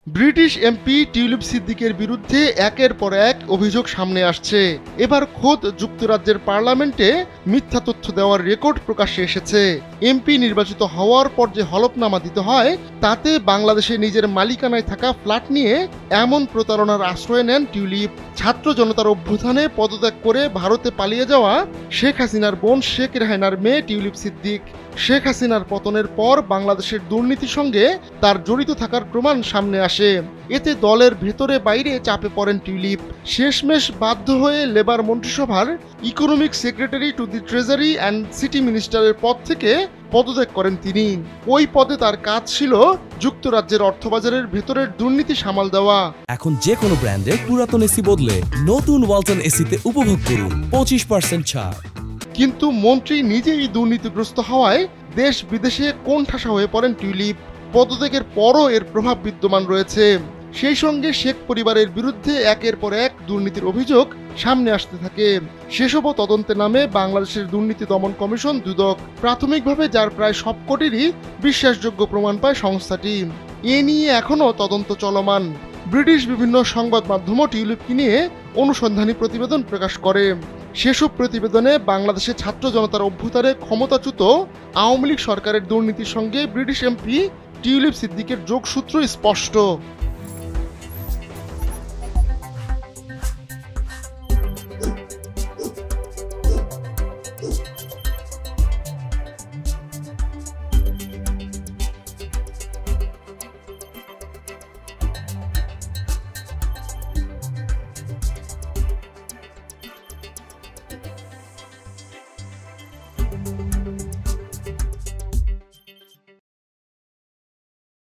British MP tulip সিদ্দিকের বিরুদ্ধে একের পর এক অভিযোগ সামনে আসছে। এবার খোদ যুক্তরাজ্যের পার্লামেন্টে মিথ্যা তথ্য দেওয়ার রেকর্ড প্রকাশ্যে এসেছে। এমপি নির্বাচিত হওয়ার পর যে হলফনামা দিতে হয় তাতে বাংলাদেশে নিজের মালিকানায় থাকা ফ্ল্যাট নিয়ে এমন প্রতারণার আশ্রয় নেন টিউলিপ। ছাত্র জনতার অভ্যুত্থানে পদত্যাগ করে ভারতে পালিয়ে যাওয়া শেখ হাসিনার বোন শেখ রেহানার মেয়ে টিউলিপ সিদ্দিক। শেখ হাসিনার পতনের পর বাংলাদেশের দুর্নীতির সঙ্গে তার জড়িত থাকার প্রমাণ সামনে আসে। এতে দলের ভেতরে বাইরে চাপে পড়েন টিউলিপ। শেষমেশ বাধ্য হয়ে লেবার মন্ত্রিসভার economic secretary to the treasury and city মিনিস্টারের পদ থেকে পদত্যাগ করেন তিনি। ওই পদে তার কাজ ছিল যুক্তরাজ্যের অর্থবাজারের ভেতরের দুর্নীতি সামাল দেওয়া। এখন যে কোনো ব্র্যান্ডের পুরাতন এসি বদলে নতুন ওয়ালটন এসিতে উপভোগ করুন 25% ছাড়। কিন্তু মন্ত্রী নিজেই দুর্নীতিগ্রস্ত হওয়ায় দেশ বিদেশে কোণঠাসা হয়ে পড়েন টিউলিপ। পদত্যাগের পরও এর প্রভাব বিদ্যমান রয়েছে। সেই সঙ্গে শেখ পরিবারের বিরুদ্ধে একের পর এক দুর্নীতির অভিযোগ সামনে আসতে থাকে। সেসবও তদন্তে নামে বাংলাদেশের দুর্নীতি দমন কমিশন দুদক। প্রাথমিকভাবে যার প্রায় সবকটিরই বিশ্বাসযোগ্য প্রমাণ পায় সংস্থাটি। এ নিয়ে এখনও তদন্ত চলমান। ব্রিটিশ বিভিন্ন সংবাদ মাধ্যমও টিউলিপকে নিয়ে অনুসন্ধানী প্রতিবেদন প্রকাশ করে। সেসব প্রতিবেদনে বাংলাদেশে ছাত্র জনতার অভ্যুত্থানে ক্ষমতাচ্যুত আওয়ামী লীগ সরকারের দুর্নীতির সঙ্গে ব্রিটিশ এমপি টিউলিপ সিদ্দিকের যোগসূত্র স্পষ্ট।